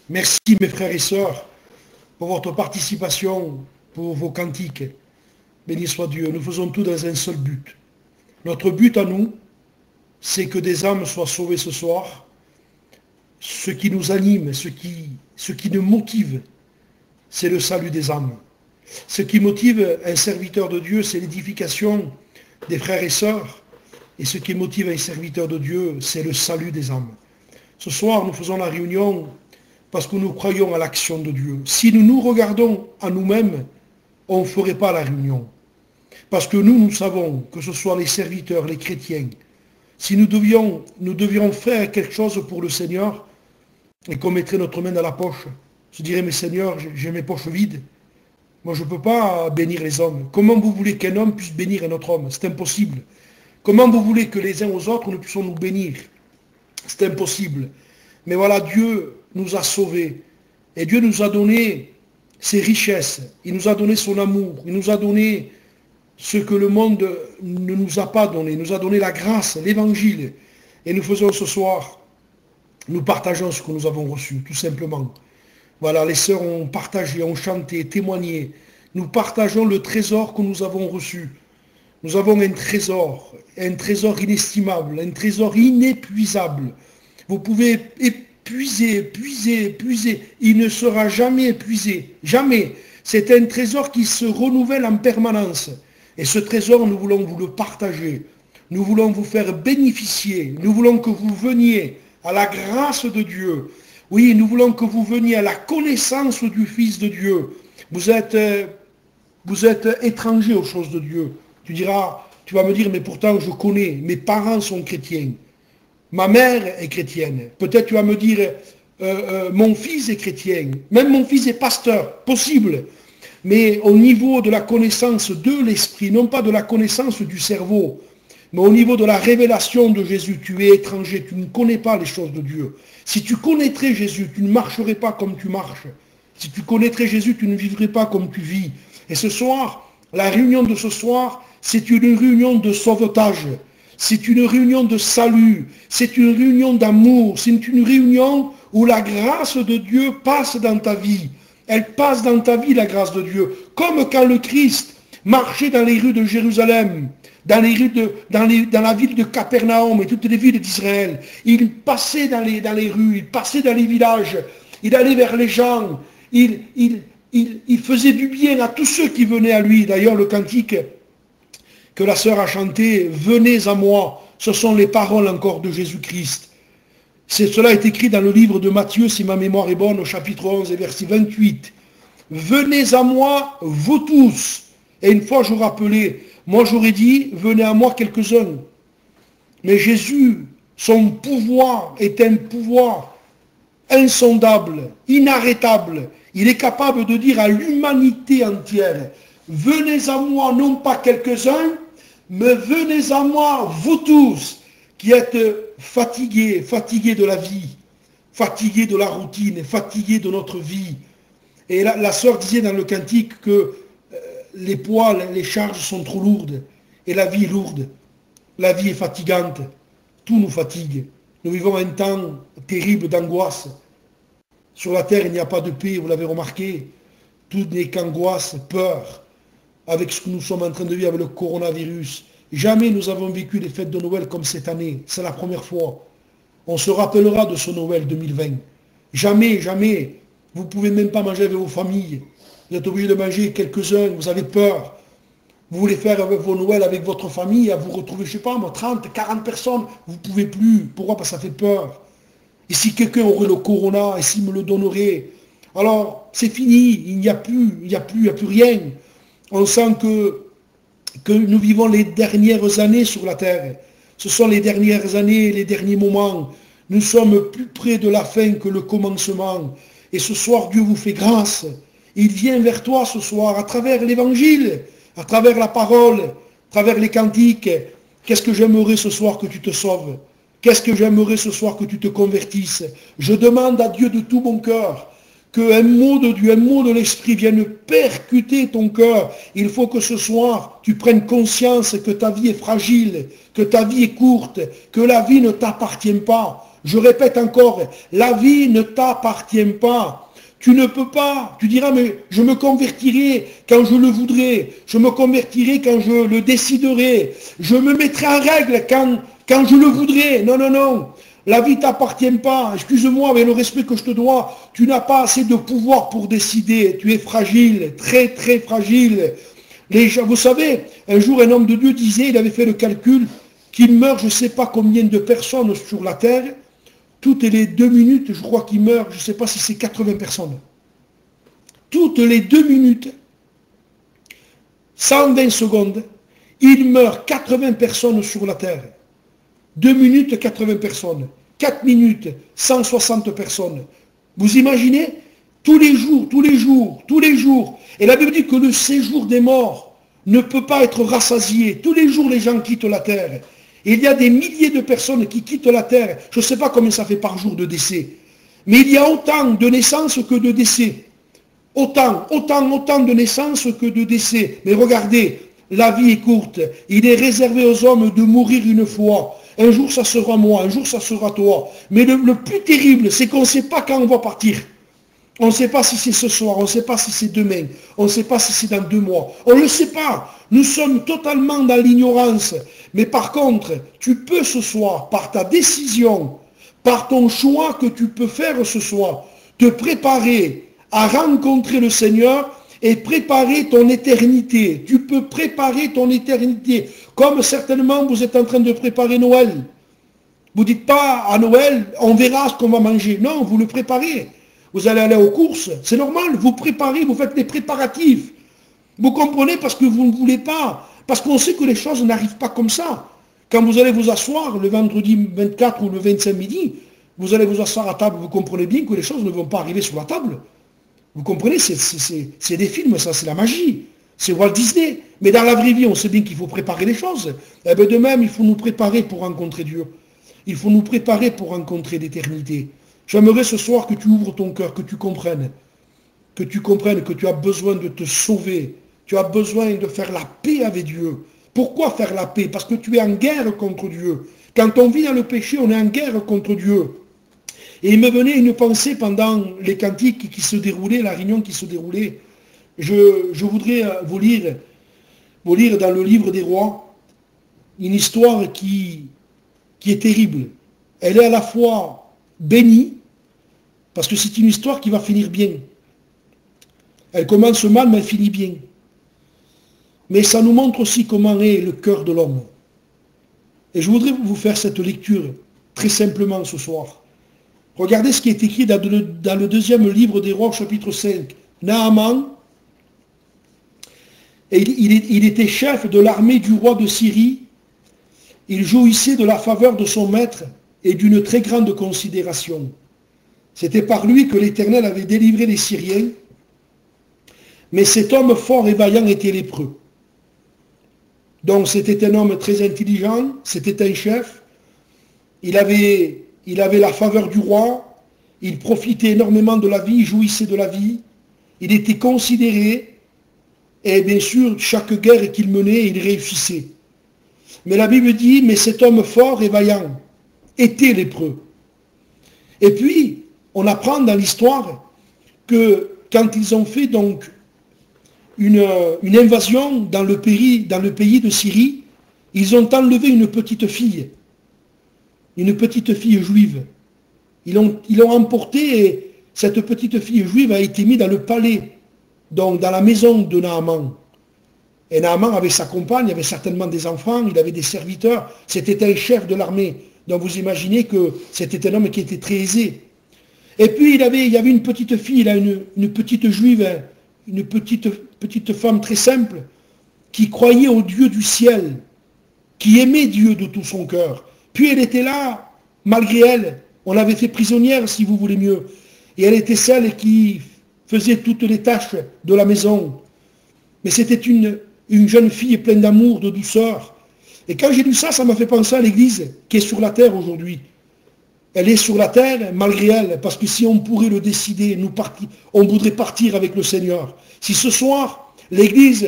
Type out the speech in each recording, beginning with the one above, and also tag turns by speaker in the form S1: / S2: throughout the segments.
S1: Merci mes frères et sœurs pour votre participation, pour vos cantiques. Béni soit Dieu. Nous faisons tout dans un seul but. Notre but à nous, c'est que des âmes soient sauvées ce soir. Ce qui nous anime, ce qui nous motive, c'est le salut des âmes. Ce qui motive un serviteur de Dieu, c'est l'édification des frères et sœurs. Et ce qui motive un serviteur de Dieu, c'est le salut des âmes. Ce soir, nous faisons la réunion parce que nous croyons à l'action de Dieu. Si nous nous regardons à nous-mêmes, on ne ferait pas la réunion. Parce que nous savons, que ce soit les serviteurs, les chrétiens, si nous devions faire quelque chose pour le Seigneur, et qu'on mettrait notre main dans la poche, je dirais, mais Seigneur, j'ai mes poches vides. Moi, je ne peux pas bénir les hommes. Comment vous voulez qu'un homme puisse bénir un autre homme? C'est impossible. Comment vous voulez que les uns aux autres, nous puissions nous bénir? C'est impossible. Mais voilà, Dieu nous a sauvés. Et Dieu nous a donné ses richesses. Il nous a donné son amour. Il nous a donné ce que le monde ne nous a pas donné. Il nous a donné la grâce, l'évangile. Et nous faisons ce soir, nous partageons ce que nous avons reçu, tout simplement. Voilà, les sœurs ont partagé, ont chanté, témoigné. Nous partageons le trésor que nous avons reçu. Nous avons un trésor inestimable, un trésor inépuisable. Vous pouvez puiser. Il ne sera jamais épuisé. Jamais. C'est un trésor qui se renouvelle en permanence. Et ce trésor, nous voulons vous le partager. Nous voulons vous faire bénéficier. Nous voulons que vous veniez à la grâce de Dieu. Oui, nous voulons que vous veniez à la connaissance du Fils de Dieu. Vous êtes étranger aux choses de Dieu. Tu vas me dire, mais pourtant je connais, mes parents sont chrétiens. Ma mère est chrétienne. Peut-être tu vas me dire, mon fils est chrétien. Même mon fils est pasteur. Possible. Mais au niveau de la connaissance de l'esprit, non pas de la connaissance du cerveau, mais au niveau de la révélation de Jésus, tu es étranger, tu ne connais pas les choses de Dieu. Si tu connaîtrais Jésus, tu ne marcherais pas comme tu marches. Si tu connaîtrais Jésus, tu ne vivrais pas comme tu vis. Et ce soir, la réunion de ce soir, c'est une réunion de sauvetage. C'est une réunion de salut. C'est une réunion d'amour. C'est une réunion où la grâce de Dieu passe dans ta vie. Elle passe dans ta vie, la grâce de Dieu. Comme quand le Christ marchait dans les rues de Jérusalem, dans la ville de Capernaum et toutes les villes d'Israël. Il passait dans les rues, il passait dans les villages, il allait vers les gens, il faisait du bien à tous ceux qui venaient à lui. D'ailleurs, le cantique que la sœur a chanté, « Venez à moi », ce sont les paroles encore de Jésus-Christ. Cela est écrit dans le livre de Matthieu, si ma mémoire est bonne, au chapitre 11 et verset 28. « Venez à moi, vous tous ». Et une fois, je rappelais, moi j'aurais dit, venez à moi quelques-uns. Mais Jésus, son pouvoir est un pouvoir insondable, inarrêtable. Il est capable de dire à l'humanité entière, venez à moi, non pas quelques-uns, mais venez à moi, vous tous, qui êtes fatigués de la vie, fatigués de la routine, fatigués de notre vie. Et la sœur disait dans le cantique que les poids, les charges sont trop lourdes. Et la vie est lourde. La vie est fatigante. Tout nous fatigue. Nous vivons un temps terrible d'angoisse. Sur la terre, il n'y a pas de paix, vous l'avez remarqué. Tout n'est qu'angoisse, peur. Avec ce que nous sommes en train de vivre avec le coronavirus. Jamais nous avons vécu les fêtes de Noël comme cette année. C'est la première fois. On se rappellera de ce Noël 2020. Jamais. Vous ne pouvez même pas manger avec vos familles. Vous êtes obligé de manger quelques-uns, vous avez peur. Vous voulez faire vos Noëls avec votre famille, à vous retrouver, je ne sais pas, 30, 40 personnes, vous ne pouvez plus. Pourquoi? Parce que ça fait peur. Et si quelqu'un aurait le corona, et s'il me le donnerait, alors c'est fini, il n'y a plus rien. On sent que nous vivons les dernières années sur la terre. Ce sont les dernières années, les derniers moments. Nous sommes plus près de la fin que le commencement. Et ce soir, Dieu vous fait grâce. Il vient vers toi ce soir, à travers l'évangile, à travers la parole, à travers les cantiques. Qu'est-ce que j'aimerais ce soir que tu te sauves? Qu'est-ce que j'aimerais ce soir que tu te convertisses? Je demande à Dieu de tout mon cœur qu'un mot de Dieu, un mot de l'Esprit vienne percuter ton cœur. Il faut que ce soir, tu prennes conscience que ta vie est fragile, que ta vie est courte, que la vie ne t'appartient pas. Je répète encore, la vie ne t'appartient pas. Tu ne peux pas. Tu diras, mais je me convertirai quand je le voudrais. Je me convertirai quand je le déciderai. Je me mettrai en règle quand je le voudrais. Non, non, non. La vie ne t'appartient pas. Excuse-moi, avec le respect que je te dois, tu n'as pas assez de pouvoir pour décider. Tu es fragile, très, très fragile. Les gens, vous savez, un jour, un homme de Dieu disait, il avait fait le calcul, qu'il meurt je ne sais pas combien de personnes sur la terre. Toutes les 2 minutes, je crois qu'il meurt, je ne sais pas si c'est 80 personnes. Toutes les 2 minutes, 120 secondes, il meurt 80 personnes sur la terre. 2 minutes, 80 personnes. 4 minutes, 160 personnes. Vous imaginez? Tous les jours, tous les jours, tous les jours. Et la Bible dit que le séjour des morts ne peut pas être rassasié. Tous les jours, les gens quittent la terre. Et il y a des milliers de personnes qui quittent la terre. Je ne sais pas combien ça fait par jour de décès. Mais il y a autant de naissances que de décès. Autant de naissances que de décès. Mais regardez, la vie est courte. Il est réservé aux hommes de mourir une fois. Un jour, ça sera moi. Un jour, ça sera toi. Mais le plus terrible, c'est qu'on ne sait pas quand on va partir. On ne sait pas si c'est ce soir, on ne sait pas si c'est demain, on ne sait pas si c'est dans 2 mois. On ne le sait pas. Nous sommes totalement dans l'ignorance. Mais par contre, tu peux ce soir, par ta décision, par ton choix que tu peux faire ce soir, te préparer à rencontrer le Seigneur et préparer ton éternité. Tu peux préparer ton éternité, comme certainement vous êtes en train de préparer Noël. Vous ne dites pas à Noël, on verra ce qu'on va manger. Non, vous le préparez. Vous allez aller aux courses, c'est normal, vous préparez, vous faites les préparatifs. Vous comprenez, parce que vous ne voulez pas, parce qu'on sait que les choses n'arrivent pas comme ça. Quand vous allez vous asseoir le vendredi 24 ou le 25 midi, vous allez vous asseoir à table, vous comprenez bien que les choses ne vont pas arriver sur la table. Vous comprenez, c'est des films, ça, c'est la magie. C'est Walt Disney. Mais dans la vraie vie, on sait bien qu'il faut préparer les choses. Eh bien, de même, il faut nous préparer pour rencontrer Dieu. Il faut nous préparer pour rencontrer l'éternité. J'aimerais ce soir que tu ouvres ton cœur, que tu comprennes que tu as besoin de te sauver. Tu as besoin de faire la paix avec Dieu. Pourquoi faire la paix? Parce que tu es en guerre contre Dieu. Quand on vit dans le péché, on est en guerre contre Dieu. Et il me venait une pensée pendant les cantiques qui se déroulaient, la réunion qui se déroulait. Je voudrais vous lire dans le livre des rois une histoire qui est terrible. Elle est à la fois bénie, parce que c'est une histoire qui va finir bien. Elle commence mal, mais elle finit bien. Mais ça nous montre aussi comment est le cœur de l'homme. Et je voudrais vous faire cette lecture très simplement ce soir. Regardez ce qui est écrit dans le 2e livre des rois, chapitre 5. Naaman, et il était chef de l'armée du roi de Syrie. Il jouissait de la faveur de son maître et d'une très grande considération. C'était par lui que l'Éternel avait délivré les Syriens. Mais cet homme fort et vaillant était lépreux. Donc c'était un homme très intelligent, c'était un chef. Il avait la faveur du roi, il profitait énormément de la vie, il jouissait de la vie. Il était considéré, et bien sûr, chaque guerre qu'il menait, il réussissait. Mais la Bible dit, mais cet homme fort et vaillant était lépreux. Et puis, on apprend dans l'histoire que quand ils ont fait donc une invasion dans le pays de Syrie, ils ont enlevé une petite fille juive. Ils l'ont emportée et cette petite fille juive a été mise dans le palais, donc dans la maison de Naaman. Et Naaman avait sa compagne, il avait certainement des enfants, il avait des serviteurs, c'était un chef de l'armée. Donc vous imaginez que c'était un homme qui était très aisé. Et puis il y avait une petite fille, une petite juive, une petite femme très simple, qui croyait au Dieu du ciel, qui aimait Dieu de tout son cœur. Puis elle était là, malgré elle, on l'avait fait prisonnière si vous voulez mieux. Et elle était celle qui faisait toutes les tâches de la maison. Mais c'était une jeune fille pleine d'amour, de douceur. Et quand j'ai lu ça, ça m'a fait penser à l'église qui est sur la terre aujourd'hui. Elle est sur la terre malgré elle, parce que si on pourrait le décider, on voudrait partir avec le Seigneur. Si ce soir, l'église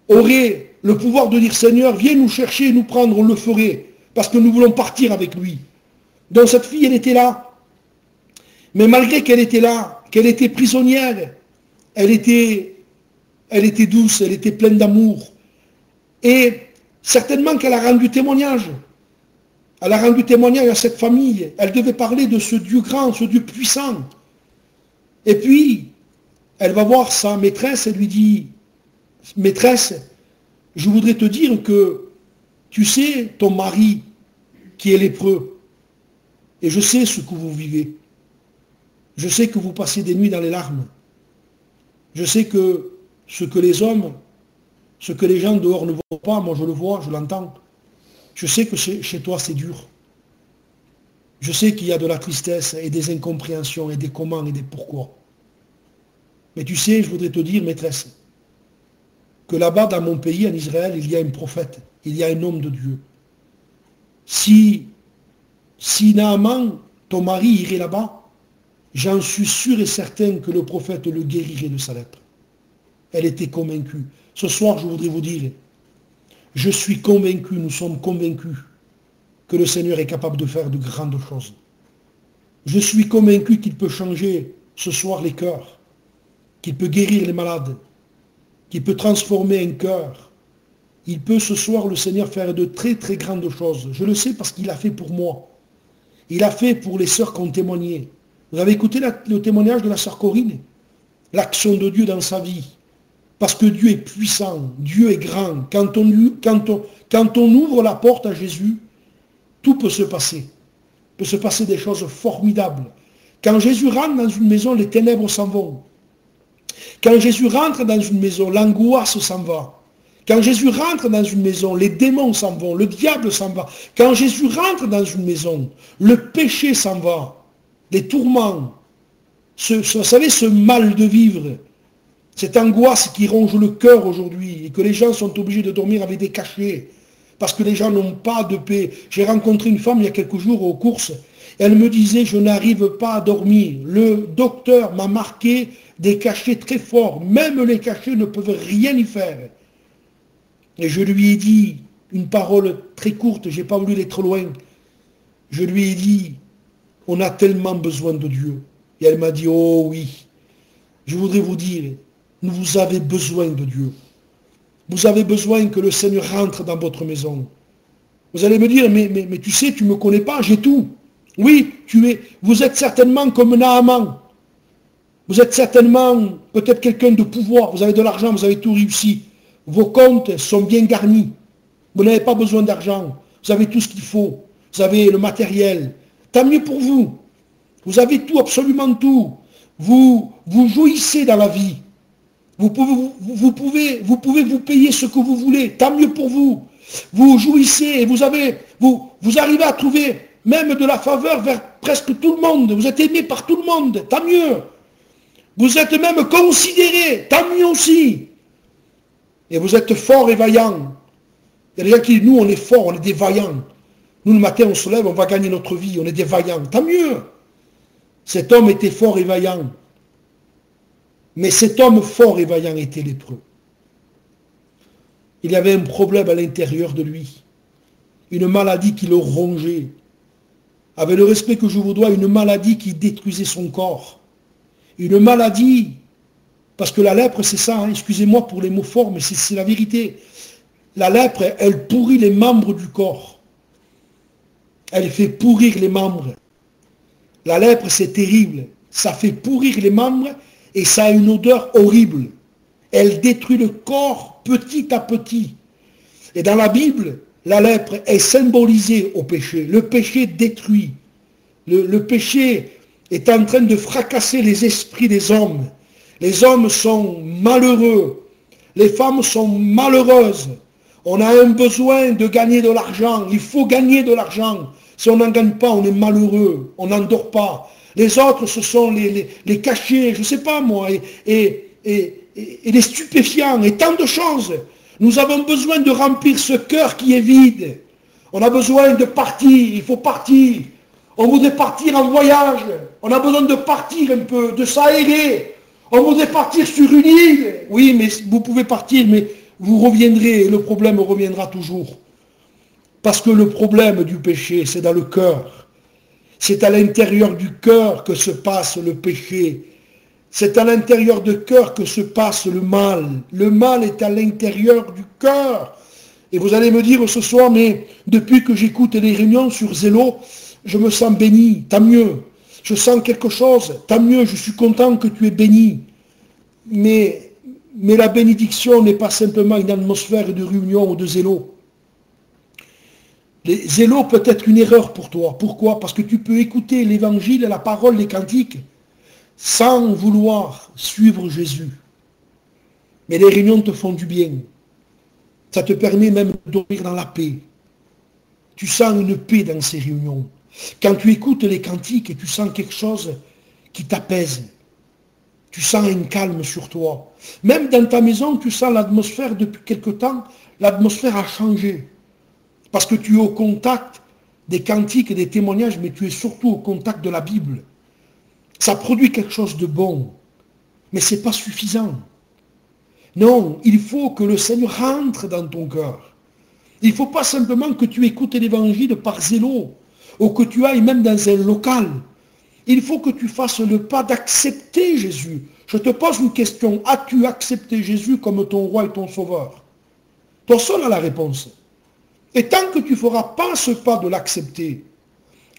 S1: aurait le pouvoir de dire Seigneur, viens nous chercher et nous prendre, on le ferait, parce que nous voulons partir avec lui. Donc cette fille, elle était là. Mais malgré qu'elle était là, qu'elle était prisonnière, elle était douce, elle était pleine d'amour. Et certainement qu'elle a rendu témoignage. Elle a rendu témoignage à cette famille. Elle devait parler de ce Dieu grand, ce Dieu puissant. Et puis, elle va voir sa maîtresse et lui dit, maîtresse, je voudrais te dire que, tu sais, ton mari qui est lépreux, et je sais ce que vous vivez. Je sais que vous passez des nuits dans les larmes. Je sais que ce que les hommes, ce que les gens dehors ne voient pas, moi je le vois, je l'entends. Je sais que chez toi c'est dur. Je sais qu'il y a de la tristesse et des incompréhensions et des comment et des pourquoi. Mais tu sais, je voudrais te dire, maîtresse, que là-bas dans mon pays, en Israël, il y a un prophète, il y a un homme de Dieu. Si Naaman, ton mari, irait là-bas, j'en suis sûr et certain que le prophète le guérirait de sa lèpre. Elle était convaincue. Ce soir, je voudrais vous dire, je suis convaincu, nous sommes convaincus que le Seigneur est capable de faire de grandes choses. Je suis convaincu qu'il peut changer ce soir les cœurs, qu'il peut guérir les malades, qu'il peut transformer un cœur. Il peut ce soir, le Seigneur, faire de très très grandes choses. Je le sais parce qu'il a fait pour moi. Il a fait pour les sœurs qui ont témoigné. Vous avez écouté le témoignage de la sœur Corinne? L'action de Dieu dans sa vie. Parce que Dieu est puissant, Dieu est grand. Quand on ouvre la porte à Jésus, tout peut se passer. Il peut se passer des choses formidables. Quand Jésus rentre dans une maison, les ténèbres s'en vont. Quand Jésus rentre dans une maison, l'angoisse s'en va. Quand Jésus rentre dans une maison, les démons s'en vont, le diable s'en va. Quand Jésus rentre dans une maison, le péché s'en va. Les tourments, vous savez, ce mal de vivre, cette angoisse qui ronge le cœur aujourd'hui et que les gens sont obligés de dormir avec des cachets parce que les gens n'ont pas de paix. J'ai rencontré une femme il y a quelques jours aux courses. Elle me disait, je n'arrive pas à dormir. Le docteur m'a marqué des cachets très forts. Même les cachets ne peuvent rien y faire. Et je lui ai dit une parole très courte, je n'ai pas voulu aller trop loin. Je lui ai dit, on a tellement besoin de Dieu. Et elle m'a dit, oh oui, je voudrais vous dire, vous avez besoin de Dieu. Vous avez besoin que le Seigneur rentre dans votre maison. Vous allez me dire, mais tu sais, tu ne me connais pas, j'ai tout. Oui, vous êtes certainement comme Naaman. Vous êtes certainement peut-être quelqu'un de pouvoir, vous avez de l'argent, vous avez tout réussi. Vos comptes sont bien garnis. Vous n'avez pas besoin d'argent. Vous avez tout ce qu'il faut. Vous avez le matériel. Tant mieux pour vous. Vous avez tout, absolument tout. Vous jouissez dans la vie. Vous pouvez vous payer ce que vous voulez. Tant mieux pour vous. Vous jouissez et vous arrivez à trouver même de la faveur vers presque tout le monde. Vous êtes aimé par tout le monde. Tant mieux. Vous êtes même considéré. Tant mieux aussi. Et vous êtes fort et vaillant. Il y a des gens qui disent, nous on est forts, on est des vaillants. Nous le matin on se lève, on va gagner notre vie, on est des vaillants. Tant mieux. Cet homme était fort et vaillant. Mais cet homme fort et vaillant était lépreux. Il y avait un problème à l'intérieur de lui. Une maladie qui le rongeait. Avec le respect que je vous dois, une maladie qui détruisait son corps. Une maladie, parce que la lèpre c'est ça, hein, excusez-moi pour les mots forts, mais c'est la vérité. La lèpre, elle pourrit les membres du corps. Elle fait pourrir les membres. La lèpre c'est terrible. Ça fait pourrir les membres et ça a une odeur horrible. Elle détruit le corps petit à petit. Et dans la Bible, la lèpre est symbolisée au péché. Le péché détruit. Le péché est en train de fracasser les esprits des hommes. Les hommes sont malheureux. Les femmes sont malheureuses. On a un besoin de gagner de l'argent. Il faut gagner de l'argent. Si on n'en gagne pas, on est malheureux. On n'en dort pas. Les autres, ce sont les cachets, je ne sais pas moi, et les stupéfiants, et tant de choses. Nous avons besoin de remplir ce cœur qui est vide. On a besoin de partir, il faut partir. On voudrait partir en voyage. On a besoin de partir un peu, de s'aérer. On voudrait partir sur une île. Oui, mais vous pouvez partir, mais vous reviendrez, et le problème reviendra toujours. Parce que le problème du péché, c'est dans le cœur. C'est à l'intérieur du cœur que se passe le péché. C'est à l'intérieur du cœur que se passe le mal. Le mal est à l'intérieur du cœur. Et vous allez me dire ce soir, mais depuis que j'écoute les réunions sur Zélo, je me sens béni, tant mieux. Je sens quelque chose, tant mieux, je suis content que tu es béni. Mais la bénédiction n'est pas simplement une atmosphère de réunion ou de Zélo. Les Zélo peut être une erreur pour toi. Pourquoi? Parce que tu peux écouter l'évangile, la parole, les cantiques, sans vouloir suivre Jésus. Mais les réunions te font du bien. Ça te permet même de dormir dans la paix. Tu sens une paix dans ces réunions. Quand tu écoutes les cantiques et tu sens quelque chose qui t'apaise, tu sens un calme sur toi. Même dans ta maison, tu sens l'atmosphère depuis quelque temps, l'atmosphère a changé. Parce que tu es au contact des cantiques et des témoignages, mais tu es surtout au contact de la Bible. Ça produit quelque chose de bon, mais ce n'est pas suffisant. Non, il faut que le Seigneur rentre dans ton cœur. Il ne faut pas simplement que tu écoutes l'évangile par zélo, ou que tu ailles même dans un local. Il faut que tu fasses le pas d'accepter Jésus. Je te pose une question. As-tu accepté Jésus comme ton roi et ton sauveur? Toi seul a la réponse. Et tant que tu ne feras pas ce pas de l'accepter,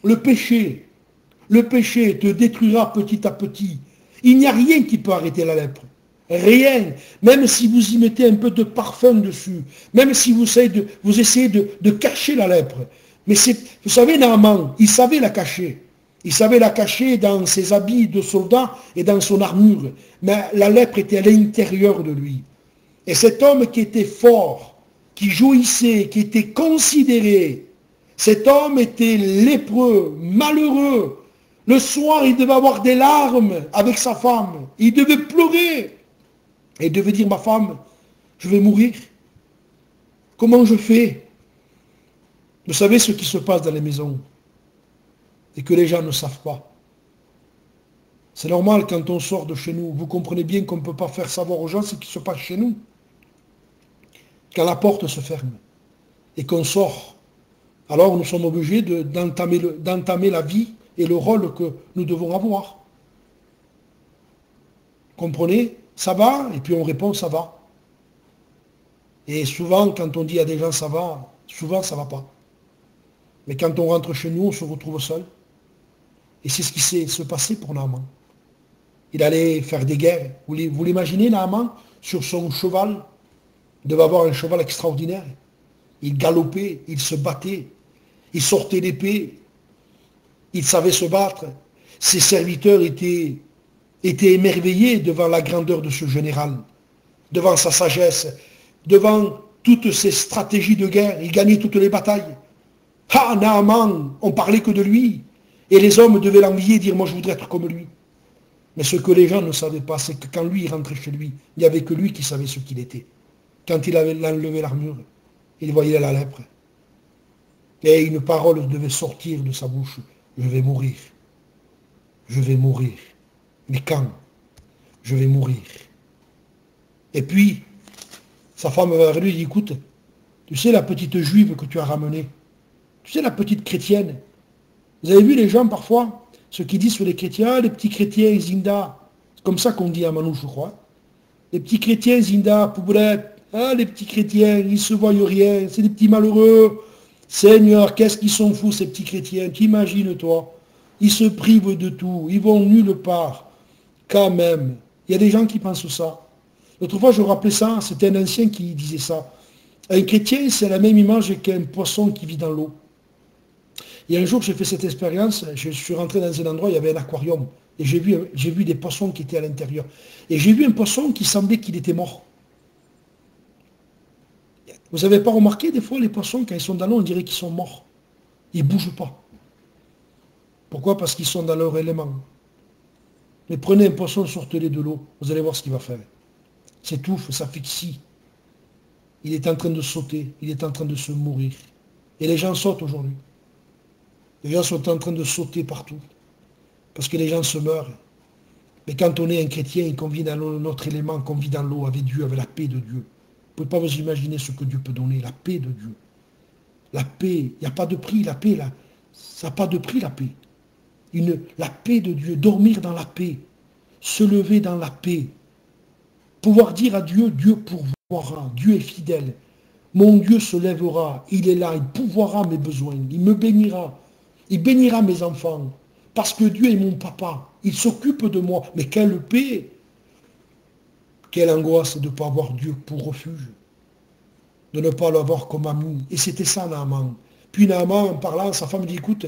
S1: le péché te détruira petit à petit. Il n'y a rien qui peut arrêter la lèpre. Rien. Même si vous y mettez un peu de parfum dessus, même si vous essayez de cacher la lèpre. Mais vous savez, Naaman, il savait la cacher. Il savait la cacher dans ses habits de soldat et dans son armure. Mais la lèpre était à l'intérieur de lui. Et cet homme qui était fort, qui jouissait, qui était considéré, cet homme était lépreux, malheureux. Le soir, il devait avoir des larmes avec sa femme. Il devait pleurer. Et il devait dire, ma femme, je vais mourir. Comment je fais? Vous savez ce qui se passe dans les maisons et que les gens ne savent pas. C'est normal quand on sort de chez nous. Vous comprenez bien qu'on ne peut pas faire savoir aux gens ce qui se passe chez nous. Quand la porte se ferme et qu'on sort, alors nous sommes obligés d'entamer la vie et le rôle que nous devons avoir. Comprenez? Ça va? Et puis on répond ça va. Et souvent, quand on dit à des gens ça va, souvent ça ne va pas. Mais quand on rentre chez nous, on se retrouve seul. Et c'est ce qui s'est se passé pour Naaman. Il allait faire des guerres. Vous l'imaginez, Naaman, sur son cheval? Il devait avoir un cheval extraordinaire. Il galopait, il se battait, il sortait l'épée, il savait se battre. Ses serviteurs étaient émerveillés devant la grandeur de ce général, devant sa sagesse, devant toutes ses stratégies de guerre. Il gagnait toutes les batailles. Ah, Naaman, on parlait que de lui. Et les hommes devaient l'envier et dire, moi je voudrais être comme lui. Mais ce que les gens ne savaient pas, c'est que quand lui il rentrait chez lui, il n'y avait que lui qui savait ce qu'il était. Quand il avait enlevé l'armure, il voyait la lèpre. Et une parole devait sortir de sa bouche. Je vais mourir. Je vais mourir. Mais quand? Je vais mourir. Et puis, sa femme va vers lui et dit, écoute, tu sais la petite juive que tu as ramenée, tu sais la petite chrétienne, vous avez vu les gens parfois, ceux qui disent sur les chrétiens, les petits chrétiens, Zinda, c'est comme ça qu'on dit à Manouche, je crois. Les petits chrétiens, Zinda, Pouboulette, ah, les petits chrétiens, ils ne se voient rien, c'est des petits malheureux. Seigneur, qu'est-ce qu'ils sont fous, ces petits chrétiens, t'imagines-toi, ils se privent de tout, ils vont nulle part, quand même. Il y a des gens qui pensent ça. L'autre fois, je rappelais ça, c'était un ancien qui disait ça. Un chrétien, c'est la même image qu'un poisson qui vit dans l'eau. Et un jour, j'ai fait cette expérience, je suis rentré dans un endroit, il y avait un aquarium, et j'ai vu des poissons qui étaient à l'intérieur. Et j'ai vu un poisson qui semblait qu'il était mort. Vous n'avez pas remarqué, des fois, les poissons, quand ils sont dans l'eau, on dirait qu'ils sont morts. Ils ne bougent pas. Pourquoi? Parce qu'ils sont dans leur élément. Mais prenez un poisson, sortez-le de l'eau, vous allez voir ce qu'il va faire. S'étouffe, s'asphyxie. Il est en train de sauter, il est en train de se mourir. Et les gens sautent aujourd'hui. Les gens sont en train de sauter partout. Parce que les gens se meurent. Mais quand on est un chrétien et qu'on vit dans notre élément, qu'on vit dans l'eau avec Dieu, avec la paix de Dieu, vous ne pouvez pas vous imaginer ce que Dieu peut donner, la paix de Dieu. La paix, il n'y a pas de prix, la paix, là. Ça n'a pas de prix, la paix. la paix de Dieu, dormir dans la paix, se lever dans la paix, pouvoir dire à Dieu, Dieu pourvoira, Dieu est fidèle, mon Dieu se lèvera, il est là, il pourvoira mes besoins, il me bénira, il bénira mes enfants, parce que Dieu est mon papa, il s'occupe de moi. Mais quelle paix, quelle angoisse de ne pas avoir Dieu pour refuge, de ne pas l'avoir comme ami. Et c'était ça Naaman. Puis Naaman, en parlant, sa femme dit, écoute,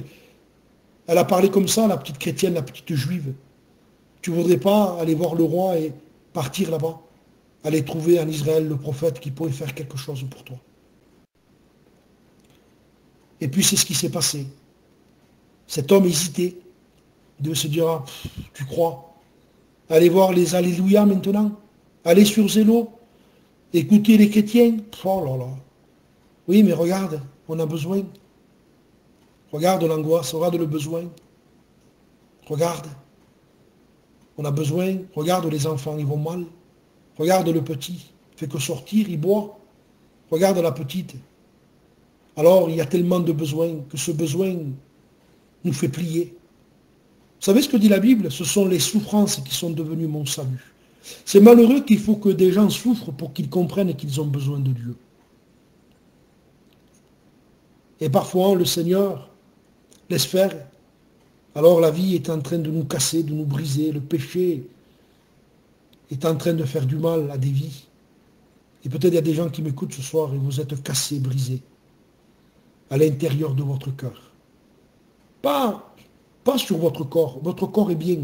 S1: elle a parlé comme ça, la petite chrétienne, la petite juive. Tu ne voudrais pas aller voir le roi et partir là-bas, aller trouver en Israël le prophète qui pourrait faire quelque chose pour toi. Et puis c'est ce qui s'est passé. Cet homme hésitait. Il devait se dire, ah, tu crois? Aller voir les Alléluia maintenant? Aller sur Zélo? Écouter les chrétiens? Oh là là. Oui, mais regarde, on a besoin. Regarde l'angoisse, regarde le besoin. Regarde. On a besoin. Regarde les enfants, ils vont mal. Regarde le petit. Il fait que sortir, il boit. Regarde la petite. Alors, il y a tellement de besoins que ce besoin nous fait plier. Vous savez ce que dit la Bible? Ce sont les souffrances qui sont devenues mon salut. C'est malheureux qu'il faut que des gens souffrent pour qu'ils comprennent qu'ils ont besoin de Dieu. Et parfois, le Seigneur laisse faire. Alors la vie est en train de nous casser, de nous briser. Le péché est en train de faire du mal à des vies. Et peut-être il y a des gens qui m'écoutent ce soir et vous êtes cassés, brisés à l'intérieur de votre cœur. Pas sur votre corps. Votre corps est bien.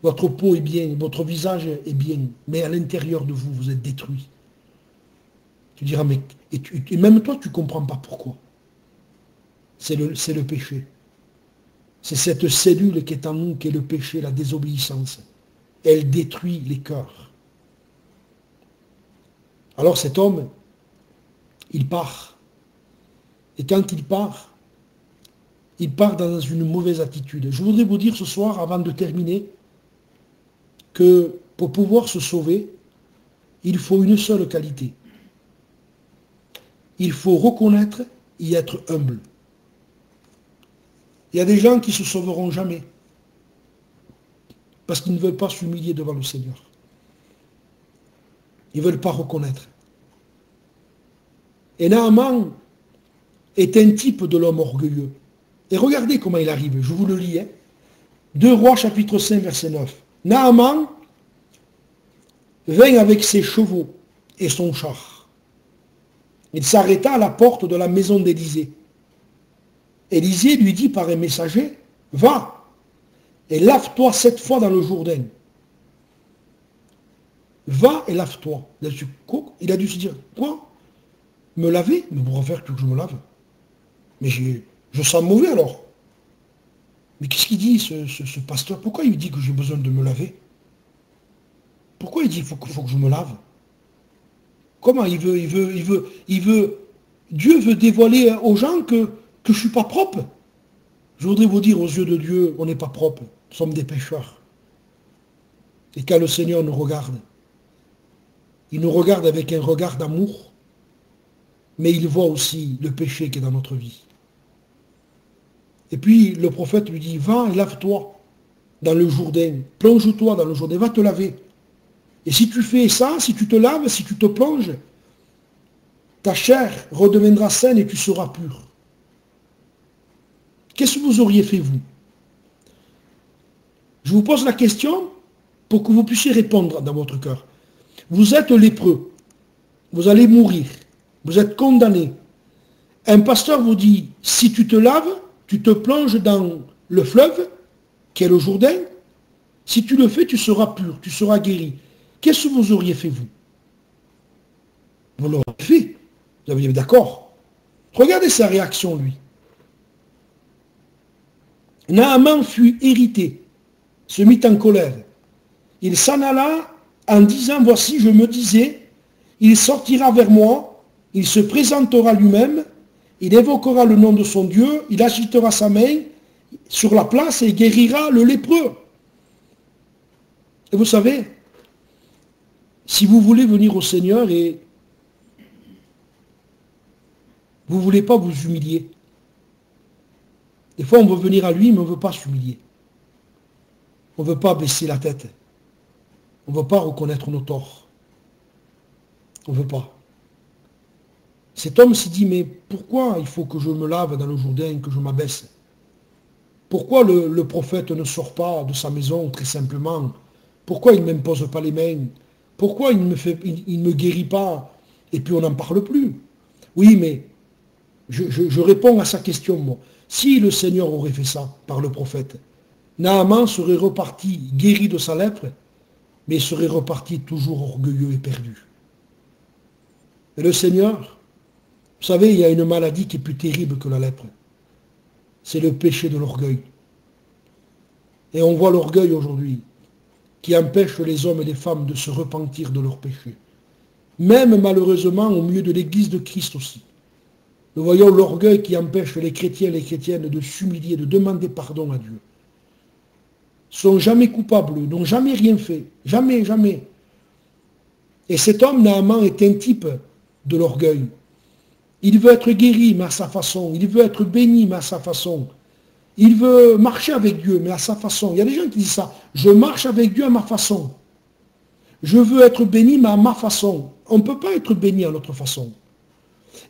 S1: Votre peau est bien. Votre visage est bien. Mais à l'intérieur de vous, vous êtes détruit. Tu diras, mais et même toi, tu ne comprends pas pourquoi. C'est le péché. C'est cette cellule qui est en nous, qui est le péché, la désobéissance. Elle détruit les cœurs. Alors cet homme, il part. Et quand il part dans une mauvaise attitude. Je voudrais vous dire ce soir, avant de terminer, que pour pouvoir se sauver, il faut une seule qualité. Il faut reconnaître et être humble. Il y a des gens qui ne se sauveront jamais parce qu'ils ne veulent pas s'humilier devant le Seigneur. Ils ne veulent pas reconnaître. Et Naaman est un type de l'homme orgueilleux. Et regardez comment il arrive, je vous le lis. 2 Rois chapitre 5 verset 9. Naaman vint avec ses chevaux et son char. Il s'arrêta à la porte de la maison d'Élisée. Élisée lui dit par un messager, va et lave-toi 7 fois dans le Jourdain. Va et lave-toi. Il a dû se dire, quoi? Me laver? Mais pourquoi faire que je me lave? Mais je sens mauvais alors. Mais qu'est-ce qu'il dit ce pasteur? Pourquoi il dit que j'ai besoin de me laver? Pourquoi il dit qu'il faut que je me lave? Comment il veut, Dieu veut dévoiler aux gens que je ne suis pas propre. Je voudrais vous dire, aux yeux de Dieu, on n'est pas propre. Nous sommes des pécheurs. Et quand le Seigneur nous regarde, il nous regarde avec un regard d'amour, mais il voit aussi le péché qui est dans notre vie. Et puis le prophète lui dit, va et lave-toi dans le Jourdain, plonge-toi dans le Jourdain, va te laver. Et si tu fais ça, si tu te laves, si tu te plonges, ta chair redeviendra saine et tu seras pur. Qu'est-ce que vous auriez fait, vous? Je vous pose la question pour que vous puissiez répondre dans votre cœur. Vous êtes lépreux, vous allez mourir, vous êtes condamné. Un pasteur vous dit, si tu te laves, tu te plonges dans le fleuve, qui est le Jourdain, si tu le fais, tu seras pur, tu seras guéri. Qu'est-ce que vous auriez fait, vous? Vous l'auriez fait. Vous avez dit, d'accord. Regardez sa réaction, lui. Naaman fut irrité, se mit en colère. Il s'en alla en disant, voici, je me disais, il sortira vers moi, il se présentera lui-même, il évoquera le nom de son Dieu, il agitera sa main sur la place et guérira le lépreux. Et vous savez, si vous voulez venir au Seigneur et vous ne voulez pas vous humilier, Des fois, on veut venir à lui, mais on ne veut pas s'humilier. On ne veut pas baisser la tête. On ne veut pas reconnaître nos torts. On ne veut pas. Cet homme s'est dit, mais pourquoi il faut que je me lave dans le Jourdain, que je m'abaisse? Pourquoi le prophète ne sort pas de sa maison, très simplement? Pourquoi il ne m'impose pas les mains? Pourquoi il ne me guérit pas? Et puis on n'en parle plus. Oui, mais je réponds à sa question, moi. Si le Seigneur aurait fait ça par le prophète, Naaman serait reparti guéri de sa lèpre, mais il serait reparti toujours orgueilleux et perdu. Et le Seigneur, vous savez, il y a une maladie qui est plus terrible que la lèpre. C'est le péché de l'orgueil. Et on voit l'orgueil aujourd'hui, qui empêche les hommes et les femmes de se repentir de leurs péchés. Même malheureusement au milieu de l'Église de Christ aussi. Nous voyons l'orgueil qui empêche les chrétiens et les chrétiennes de s'humilier, de demander pardon à Dieu. Ils ne sont jamais coupables, ils n'ont jamais rien fait. Jamais, jamais. Et cet homme, Naaman, est un type de l'orgueil. Il veut être guéri, mais à sa façon. Il veut être béni, mais à sa façon. Il veut marcher avec Dieu, mais à sa façon. Il y a des gens qui disent ça. Je marche avec Dieu à ma façon. Je veux être béni, mais à ma façon. On ne peut pas être béni à notre façon.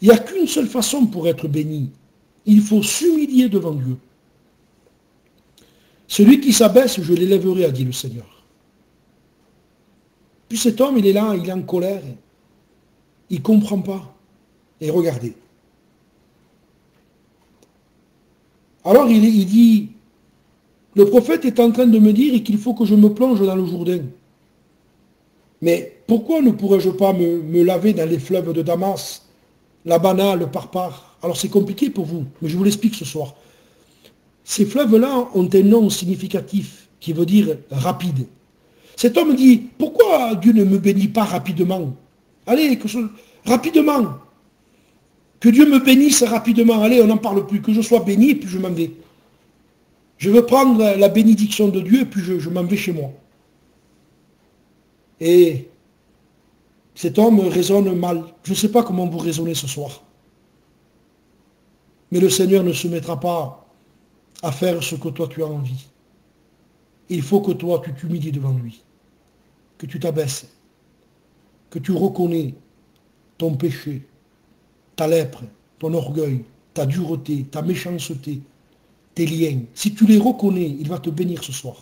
S1: Il n'y a qu'une seule façon pour être béni. Il faut s'humilier devant Dieu. Celui qui s'abaisse, je l'élèverai, a dit le Seigneur. Puis cet homme, il est là, il est en colère. Il ne comprend pas. Et regardez. Alors il dit, le prophète est en train de me dire qu'il faut que je me plonge dans le Jourdain. Mais pourquoi ne pourrais-je pas me laver dans les fleuves de Damas, l'Abana, le Parpar? Alors c'est compliqué pour vous, mais je vous l'explique ce soir. Ces fleuves-là ont un nom significatif qui veut dire rapide. Cet homme dit, pourquoi Dieu ne me bénit pas rapidement? Allez, rapidement. Que Dieu me bénisse rapidement. Allez, on n'en parle plus. Que je sois béni et puis je m'en vais. Je veux prendre la bénédiction de Dieu et puis je m'en vais chez moi. Et cet homme raisonne mal. Je ne sais pas comment vous raisonnez ce soir. Mais le Seigneur ne se mettra pas à faire ce que toi tu as envie. Il faut que toi tu t'humilies devant lui. Que tu t'abaisses. Que tu reconnais ton péché, ta lèpre, ton orgueil, ta dureté, ta méchanceté, tes liens. Si tu les reconnais, il va te bénir ce soir.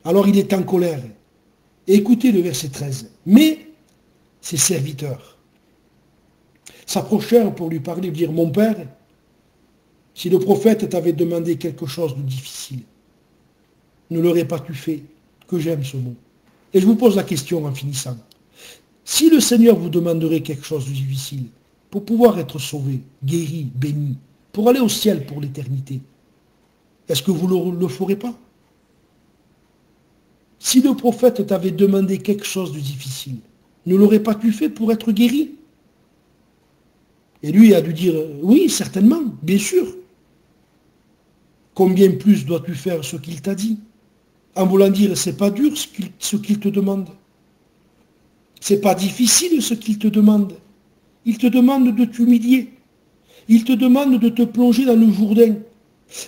S1: Alors il est en colère. Et écoutez le verset 13. Mais ses serviteurs s'approchèrent pour lui parler, dire, mon père, si le prophète t'avait demandé quelque chose de difficile, ne l'aurais pas tu fait, que j'aime ce mot. Et je vous pose la question en finissant. Si le Seigneur vous demanderait quelque chose de difficile, pour pouvoir être sauvé, guéri, béni, pour aller au ciel pour l'éternité, est-ce que vous ne le ferez pas? Si le prophète t'avait demandé quelque chose de difficile, ne l'aurais pas tu fait pour être guéri? Et lui a dû dire, oui, certainement, bien sûr. Combien plus dois-tu faire ce qu'il t'a dit? En voulant dire, c'est pas dur ce qu'il te demande. C'est pas difficile ce qu'il te demande. Il te demande de t'humilier. Il te demande de te plonger dans le Jourdain.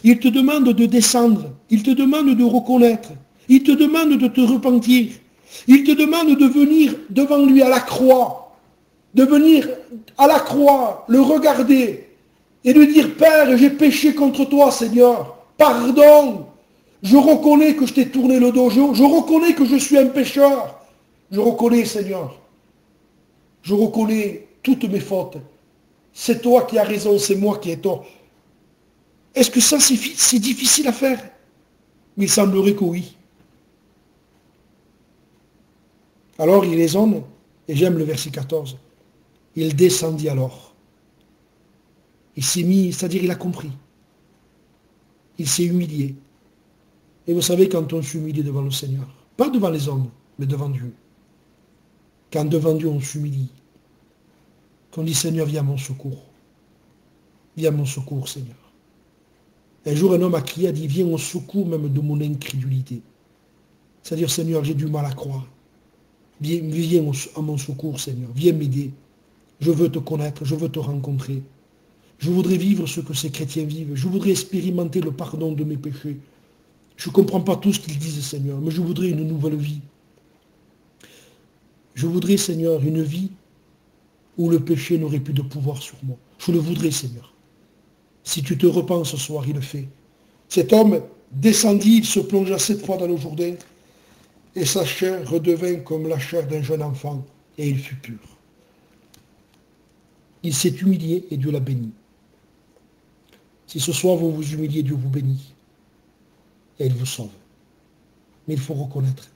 S1: Il te demande de descendre. Il te demande de reconnaître. Il te demande de te repentir. Il te demande de venir devant lui à la croix. De venir à la croix, le regarder et de dire, Père, j'ai péché contre toi, Seigneur. Pardon. Je reconnais que je t'ai tourné le dos. Je reconnais que je suis un pécheur. Je reconnais, Seigneur. Je reconnais toutes mes fautes. C'est toi qui as raison, c'est moi qui ai tort. Est-ce que ça, c'est difficile à faire? Mais il semblerait que oui. Alors il raisonne, et j'aime le verset 14. Il descendit alors. Il s'est mis, c'est-à-dire il a compris. Il s'est humilié. Et vous savez, quand on s'humilie devant le Seigneur, pas devant les hommes, mais devant Dieu. Quand devant Dieu on s'humilie, qu'on dit Seigneur, viens à mon secours. Viens à mon secours, Seigneur. Un jour, un homme a crié, a dit, viens au secours même de mon incrédulité. C'est-à-dire, Seigneur, j'ai du mal à croire. Viens à mon secours, Seigneur. Viens m'aider. Je veux te connaître, je veux te rencontrer. Je voudrais vivre ce que ces chrétiens vivent. Je voudrais expérimenter le pardon de mes péchés. Je ne comprends pas tout ce qu'ils disent, Seigneur, mais je voudrais une nouvelle vie. Je voudrais, Seigneur, une vie où le péché n'aurait plus de pouvoir sur moi. Je le voudrais, Seigneur. Si tu te repens ce soir, il le fait. Cet homme descendit, il se plongea 7 fois dans le Jourdain, et sa chair redevint comme la chair d'un jeune enfant, et il fut pur. Il s'est humilié et Dieu l'a béni. Si ce soir vous vous humiliez, Dieu vous bénit. Et il vous sauve. Mais il faut reconnaître.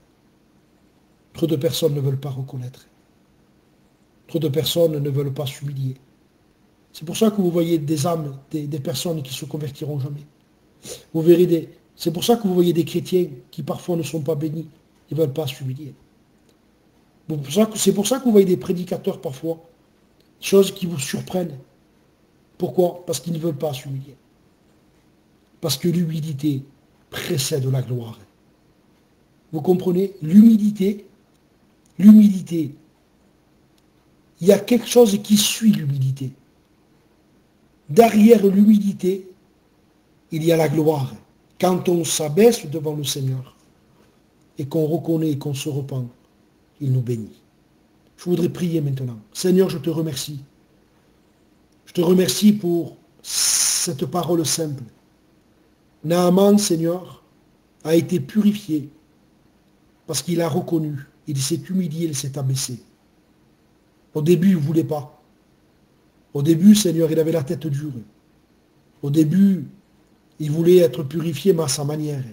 S1: Trop de personnes ne veulent pas reconnaître. Trop de personnes ne veulent pas s'humilier. C'est pour ça que vous voyez des âmes, des personnes qui ne se convertiront jamais. Vous verrez c'est pour ça que vous voyez des chrétiens qui parfois ne sont pas bénis. Ils ne veulent pas s'humilier. C'est pour ça que vous voyez des prédicateurs parfois, choses qui vous surprennent. Pourquoi? Parce qu'ils ne veulent pas s'humilier. Parce que l'humilité précède la gloire. Vous comprenez? L'humilité, il y a quelque chose qui suit l'humilité. Derrière l'humilité, il y a la gloire. Quand on s'abaisse devant le Seigneur et qu'on reconnaît et qu'on se repent, il nous bénit. Je voudrais prier maintenant. Seigneur, je te remercie. Je te remercie pour cette parole simple. Naaman, Seigneur, a été purifié parce qu'il a reconnu, il s'est humilié, il s'est abaissé. Au début, il ne voulait pas. Au début, Seigneur, il avait la tête dure. Au début, il voulait être purifié, mais à sa manière.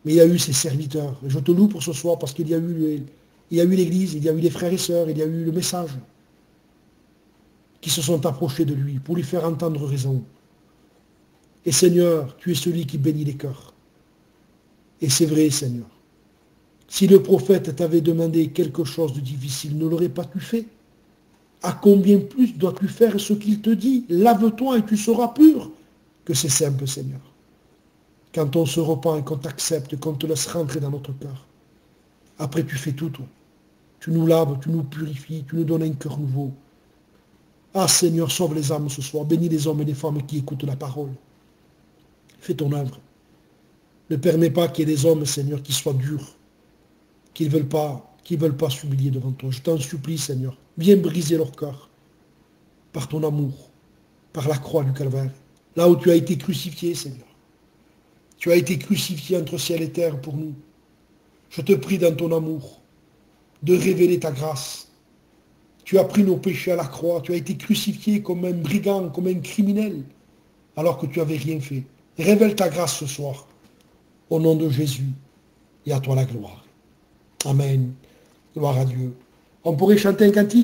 S1: Mais il y a eu ses serviteurs. Et je te loue pour ce soir parce qu'il y a eu l'Église, il y a eu les frères et sœurs, il y a eu le message qui se sont approchés de lui pour lui faire entendre raison. Et Seigneur, tu es celui qui bénit les cœurs. Et c'est vrai, Seigneur. Si le prophète t'avait demandé quelque chose de difficile, ne l'aurais-tu pas fait? À combien plus dois-tu faire ce qu'il te dit? Lave-toi et tu seras pur. Que c'est simple, Seigneur. Quand on se repent et qu'on t'accepte, qu'on te laisse rentrer dans notre cœur. Après, tu fais tout, toi. Tu nous laves, tu nous purifies, tu nous donnes un cœur nouveau. Ah, Seigneur, sauve les âmes ce soir. Bénis les hommes et les femmes qui écoutent la parole. Fais ton œuvre. Ne permets pas qu'il y ait des hommes, Seigneur, qui soient durs, qui ne veulent pas s'humilier devant toi. Je t'en supplie, Seigneur. Viens briser leur cœur par ton amour, par la croix du Calvaire. Là où tu as été crucifié, Seigneur. Tu as été crucifié entre ciel et terre pour nous. Je te prie dans ton amour de révéler ta grâce. Tu as pris nos péchés à la croix. Tu as été crucifié comme un brigand, comme un criminel, alors que tu n'avais rien fait. Révèle ta grâce ce soir. Au nom de Jésus. Et à toi la gloire. Amen. Gloire à Dieu. On pourrait chanter un cantique.